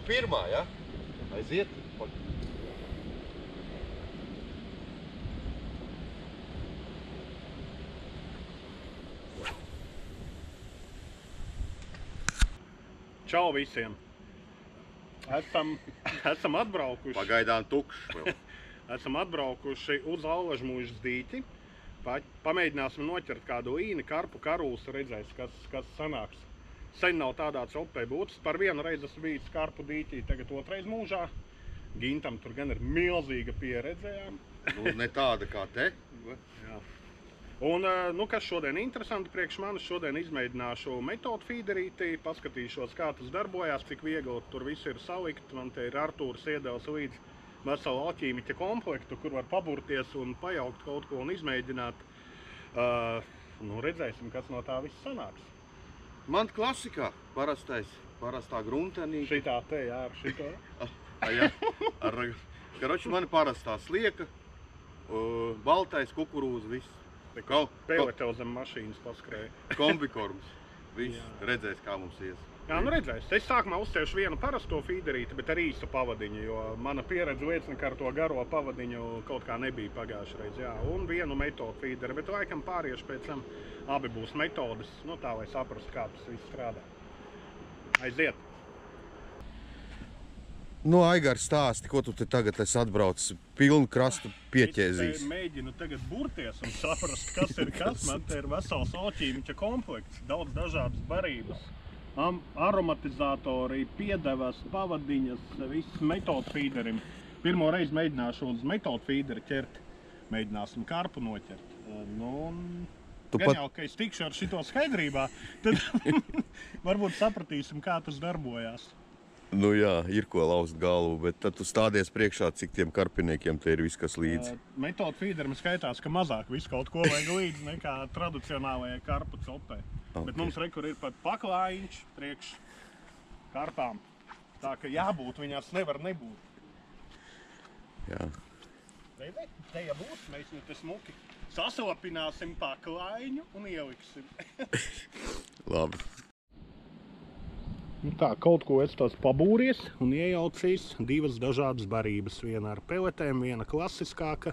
pirmā, ja? Aiziet. Čau visiem! Esam atbraukuši. Pagaidām tukšs vēl. Esam atbraukuši uz Allažmuižas dīķi. Pamēģināsim noķert kādu īni, karpu, karūsu, redzēs, kas sanāks. Sen nav tādā copē būtis. Par vienu reizi esmu bijis karpu dīķī, tagad otrais mūžā. Gintam tur gan ir milzīga pieredze. Nu, ne tāda kā te. Jā. Un, kas šodien interesanti priekš manis, šodien izmēģināšu metodu feederīti, paskatīšos, kā tas darbojās, cik viegli tur viss ir salikt. Man te ir Artūrs iedevis līdz veselu alķīmiķa komplektu, kur var paburties un pajaukt kaut ko un izmēģināt. Redzēsim, kas no tā viss sanāks. Man klasikā, parastā gruntenī. Šitā te, jā, ar šito. Jā, karoči man parastā slieka, baltais kukurūza, viss. Pēle tev zem mašīnas paskrēja. Kombikorms. Viss redzēs, kā mums ies. Jā, redzēs. Es sākumā uzsēšu vienu parasto feederīti, bet ar īsu pavadiņu, jo mana pieredze liecina, ka ar to garo pavadiņu kaut kā nebija pagājušajā reizē. Jā, un vienu metodu feederi, bet laikam pāriešu pēc tam abi būs metodas, tā, lai saprastu, kā tas viss strādā. Aiziet! Aigar, stāsti, ko tu te tagad esi atbraucis, pilnu krastu pieķēzīs? Es mēģinu tagad burties un saprast, kas ir kas. Man te ir vesels alķīmiķa komplekts, daudz dažādas barības. Aromatizatori, piedevas, pavadiņas, viss metodu feederim. Pirmo reizi mēģināšu uz metodu feederi ķert. Mēģināsim karpu noķert. Gan jau, ka es tikšu ar šito skaidrībā, tad varbūt sapratīsim, kā tas darbojās. Jā, ir ko laust galvu, bet tad tu stādies priekšā, cik tiem karpiniekiem te ir viss, kas līdzi. Metodu feederim skaitās, ka mazāk visu kaut ko vajag līdzi nekā tradicionālajai karpu copē. Okay. Bet mums rekur ir pat paklājiņš priekš karpām. Tā ka jābūt, viņās nevar nebūt. Jā. Redzi, te ja būs, mēs te smuki saslapināsim paklājiņu un ieliksim. Labi. Tā, kaut ko es tās pabūries un iejaucīs divas dažādas barības. Viena ar peletēm, viena klasiskāka.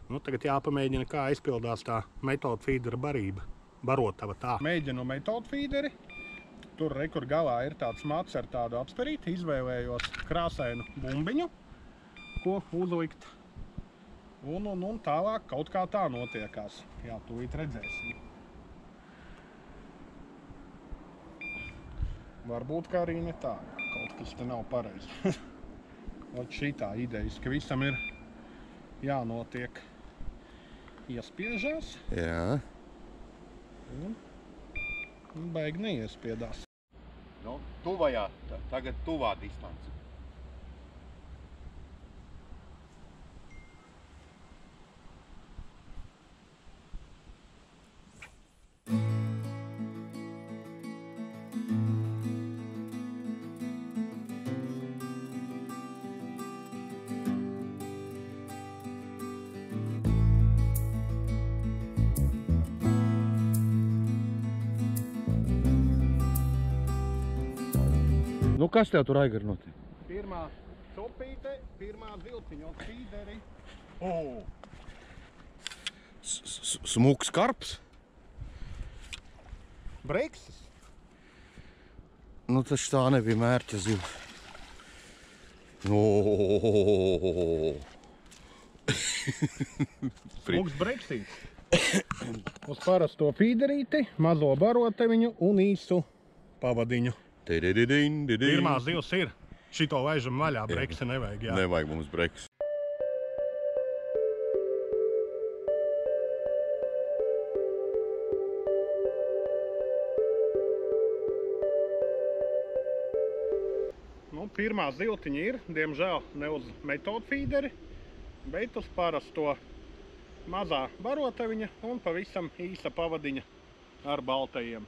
Tagad jāpamēģina, kā izpildās tā metodu feedera barība. Barotava tā. Mēģinu metodu feederi. Tur rekur galā ir tāds mats ar tādu apsperīti. Izvēlējos krāsainu bumbiņu, ko uzlikt. Un tālāk kaut kā tā notiekās. Jā, tūlīt redzēsim. Varbūt, ka arī ne tā. Kaut kas te nav pareizi. Šitā idejas, ka visam ir jānotiek iespiežās. Jā. Un baigi neiespiedās. Tuvajā, tagad tuvā distance. Kas tev tur, Aigar, notiek? Pirmā copīte, pirmā ziltiņa feederi. Smuks karps? Breksis. Taču tā nebija mērķa zila. Smuks breksīts. Uz parasto feederīti, mazo baroteviņu un īsu pavadiņu. Pirmā zivs ir. Šito laižam vaļā, breksi nevajag, jā. Nevajag mums breksi. Pirmā ziltiņa ir, diemžēl ne uz metodu feederi, bet uz parasto mazā baroteviņa un pavisam īsa pavadiņa ar baltajiem.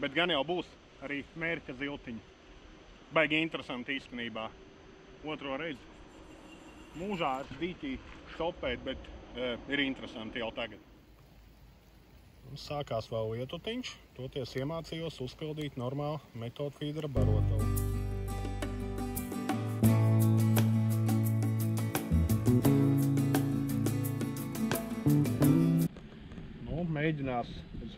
Bet gan jau būs arī mērķa ziltiņa. Baigi interesanti īstenībā. Otro reizi mūžā ar dīķī stopēt, bet ir interesanti jau tagad. Sākās vēl lietutiņš, toties iemācījos uzpildīt normālu metodu feedera barotavu. Nu, mēģinās,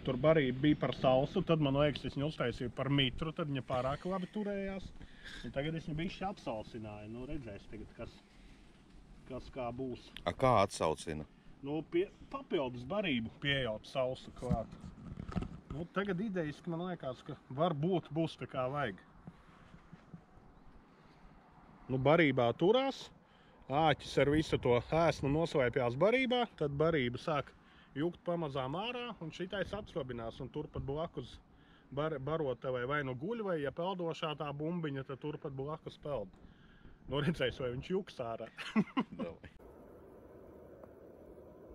tur barība bija par sausu, tad man liekas, es viņu uztaisīju par mitru, tad viņa pārāk labi turējās. Un tagad es viņu bišķi apsalsināju, nu redzēs tagad, kas kā būs. A kā atsaucina? Nu, papildus barību piejaut sausu klāt. Nu, tagad idejiski man liekas, ka varbūt būs tā kā vajag. Nu, barībā turās, āķis ar visu to ēsmu noslēpjās barībā, tad barība sāk jukt pamazām ārā, un šitais apslabinās, un turpat blakus barotavai vai nu guļ, vai ja peldošā tā bumbiņa, tad turpat blakus peld. Nu, redzēs, vai viņš juks ārā.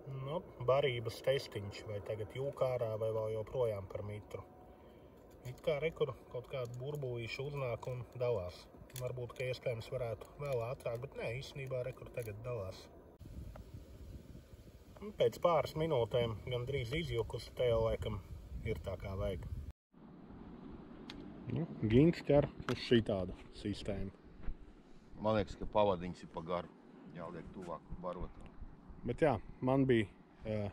Nu, barības testiņš, vai tagad jūk ārā, vai vēl joprojām par mitru. It kā rekur kaut kādu burbulīšu uznāk un dalās. Varbūt, ka iespējams varētu vēl ātrāk, bet nē, īstenībā rekur tagad dalās. Pēc pāris minūtēm gandrīz izjukus, te jau laikam ir tā kā vajag. Nu, Gints ķer uz šī tādu sistēmu. Man liekas, ka pavadiņas ir pa garu. Jāliek tuvāk barotā. Bet jā, man bija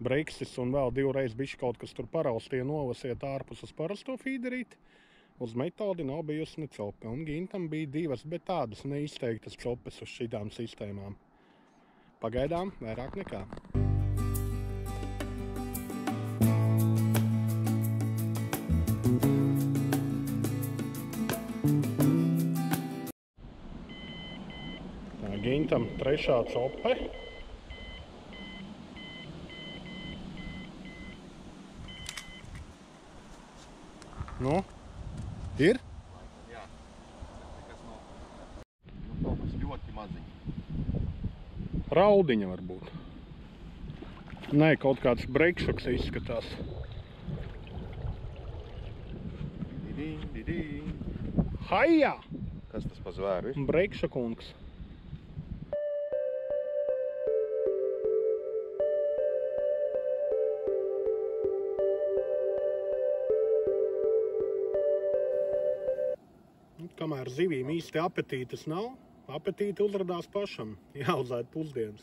breiksis un vēl divreiz bišķi kaut kas tur paraustie novasiet ārpus uz parasto feederīti. Uz metodi nav bijusi ne cope. Un Gintam bija divas, bet tādas neizteiktas copes uz šitām sistēmām. Pagaidām vairāk nekā. Gintam trešā cope. Nu, ir? Jā. Nekas nav. Nu, kaut kas ļoti maziņi. Raudiņa varbūt. Nē, kaut kāds breikšoks izskatās. Haijā! Kas tas pa zvēru ir? Breikšokungs. Kamēr zivīm īsti apetītes nav, apetīti uzradās pašam. Jāuzēd pusdienas.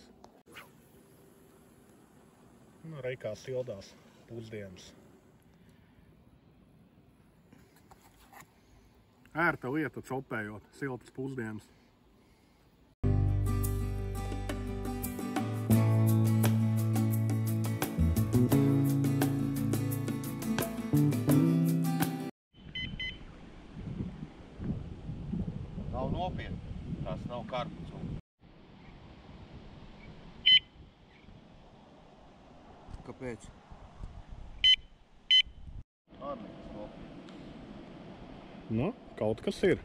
Nu, reikā sildās pusdienas. Ērta lieta copējot, siltas pusdienas. Nav nopietni. Tās nav karputs. Kāpēc? Ārnekas nopietni. Nu, kaut kas ir.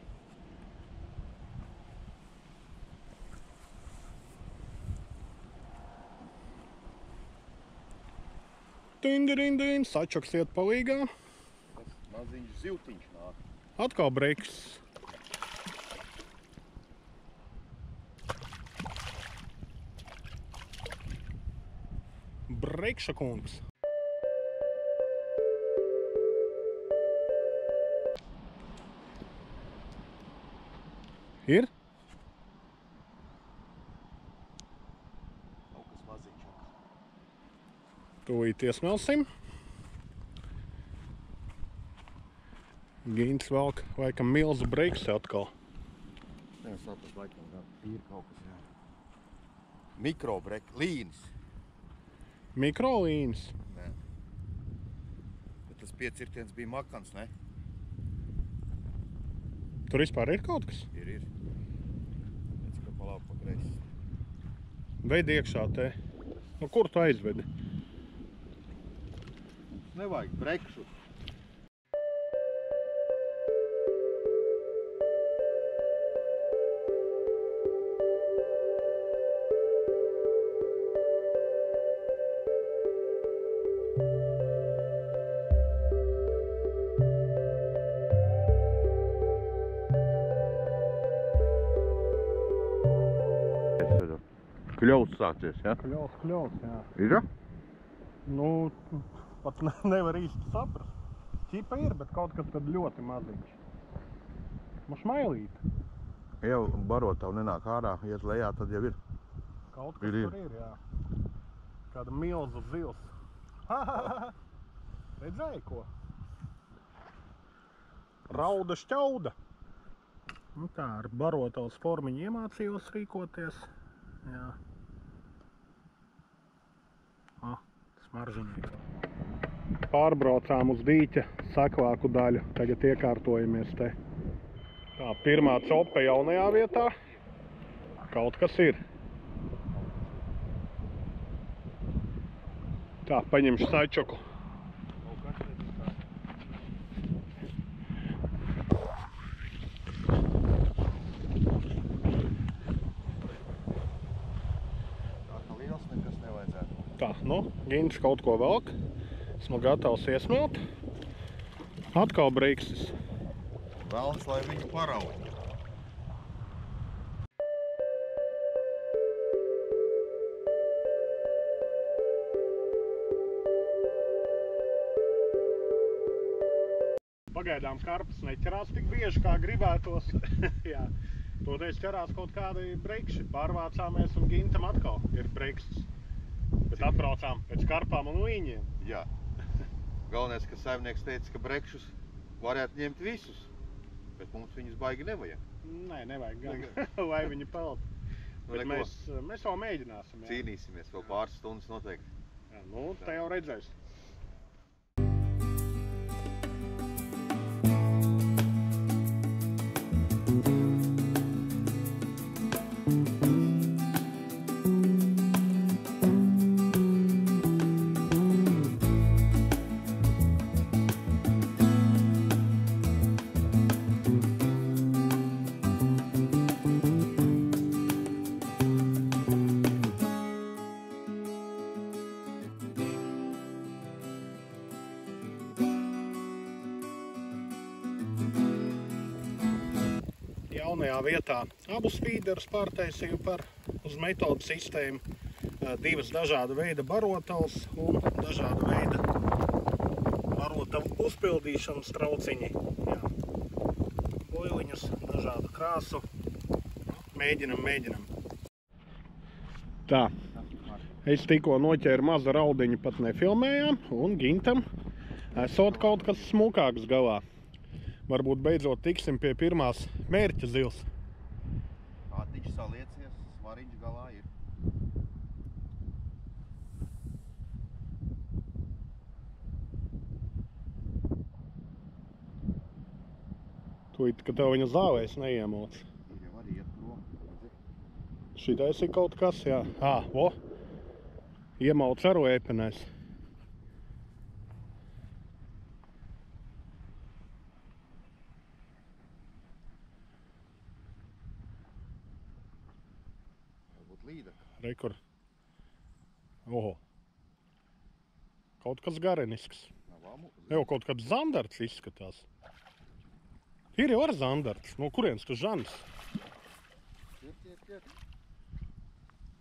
Dindirindin, sačoks iet palīgā. Tas maziņš zivtiņš nāk. Atkal breiks. Breikša kungs. Ir? Kaut kas maziņš. Tūlīt iesmelsim. Gints velk laikam milzu breiksi atkal. Nē, saprast laikam, jā. Ir kaut kas, jā. Mikrobrek, līnis. Mikrolīnis. Nē. Bet tas piecirtiens bija makans, ne? Tur vispār ir kaut kas? Ir. Redz, ka pa labi pa kreisi. Veid iekšā te. Nu, kur tu aizvedi? Nevajag brekšu. Kļaus sācies, ja? Kļaus, jā. Ir? Nu, pat nevar īsti saprast. Ķipa ir, bet kaut kas tad ļoti maziņš. Mašmailīt. Jau barotavu nenāk ārā, iet lejā, tad jau ir. Kaut kas tur ir, jā. Kāda milzu zils. Redzēji ko? Rauda šķauda. Nu tā, ar barotavas formiņu iemācījos rīkoties. Jā. Smaržinīgi. Pārbraucām uz dīķa sakvāku daļu. Tagad iekārtojamies te. Tā, pirmā cope jaunajā vietā. Kaut kas ir. Tā, paņemšu sačoku. Tā, nu, Gints kaut ko velk. Esmu gatavs iesmelt. Atkal breiksis. Vēlas, lai viņu parauj. Pagaidām karpas neķerās tik bieži, kā gribētos. Jā. Toreiz ķerās kaut kādi breikši. Pārvācāmies un Gintam atkal ir breiksis. Bet atbraucām pēc karpām un līņiem. Jā. Galvenais, ka saimnieks teica, ka brekšus varētu ņemt visus, bet mums viņus baigi nevajag. Nē, nevajag gan, lai viņi peld. Bet mēs vēl mēģināsim. Jā. Cīnīsimies vēl pāris stundas noteikti. Jā, nu, te jau redzēs. Jaunajā vietā abus feederus pārtaisīju par uz metodu sistēmu. Divas dažāda veida barotavas un dažāda veida barotavu uzpildīšanas trauciņi. Jā. Boiliņas, dažādu krāsu. Mēģinam. Tā. Es tikko noķēru maza raudiņu, pat nefilmējām, un Gintam esot kaut kas smukāks galā. Varbūt beidzot tiksim pie pirmās mērķa zils. Ātiņš saliecies, svariņš galā ir. Tūlīt, ka tev viņa zāvēs neiemoc. Ir jau arī iet prom. Šitais ir kaut kas, jā. Vo! Iemauc ar ēpenēs. Rekur. Oho. Kaut kas garenisks. Jau kaut kāds zandarts izskatās. Ir jau ar zandarts. No kurienes tu žans? Iet.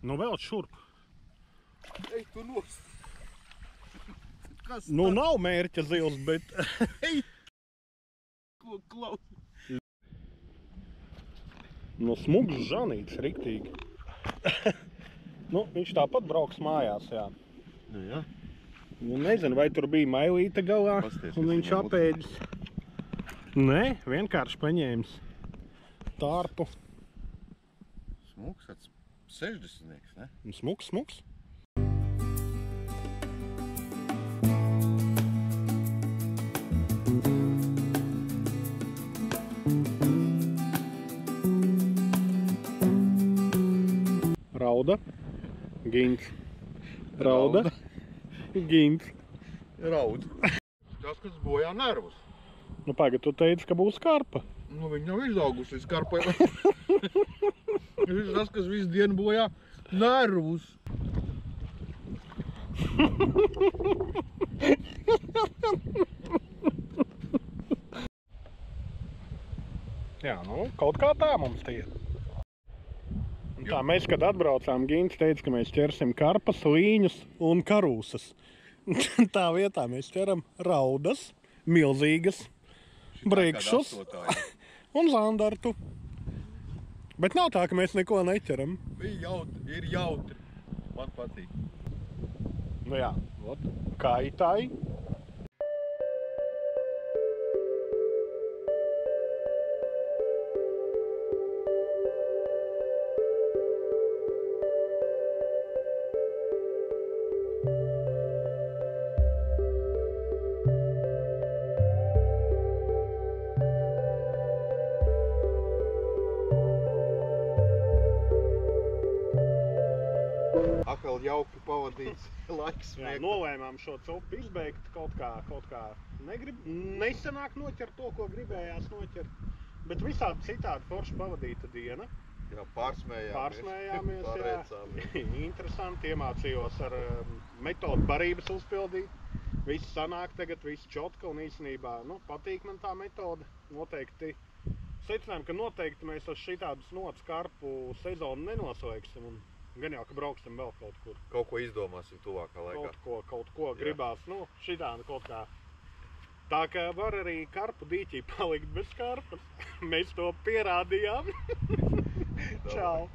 Nu vēl šurp. Ej, tu nost. Kas nu nav mērķa zils, bet... Ej! Ko klaus? Nu smugs žanīts, riktīgi. Nu, viņš tāpat brauks mājās, jā. Nu, jā. Nu, nezinu, vai tur bija mailīte galā, un viņš apēdis. Nē, vienkārši paņēmis tārpu. Smuks, tāds 60-nieks, ne? Smuks. Rauda. Gints. Rauda. Gints. Raud. Tas, kas bojā nervus. Nu, pagad, tu teici, ka būs karpa. Nu, viņi nav izauguši līdz karpai. Tas, kas visu dienu bojā nervus. Jā, nu, kaut kā tā mums tie. Tā, mēs, kad atbraucām, Gints teica, ka mēs ķersim karpas, līņus un karūsas. Tā vietā mēs ķeram raudas, milzīgas, brekšus un zandartu. Bet nav tā, ka mēs neko neķeram. Ir jautri. Man patīk. Nu jā, kaitai. Akal jauki pavadīts laiks. Jā, nolēmām šo cupu izbeigt, kaut kā nesanāk noķert to, ko gribējās noķert. Bet visādi citādi forši pavadīta diena. Jā, pārsmējāmies. Interesanti, iemācījos ar metodu barības uzpildīt. Viss sanāk tagad, viss čotka un īstenībā, patīk man tā metode. Noteikti secinājām, ka noteikti mēs uz šitādus nots karpu sezonu nenoslēgsim. Un gan jau, ka brauksim vēl kaut kur. Kaut ko izdomāsim tuvākā laikā. Kaut ko gribās, šitādi kaut kā. Tā kā var arī karpu dīķī palikt bez karpas. Mēs to pierādījām. Čau.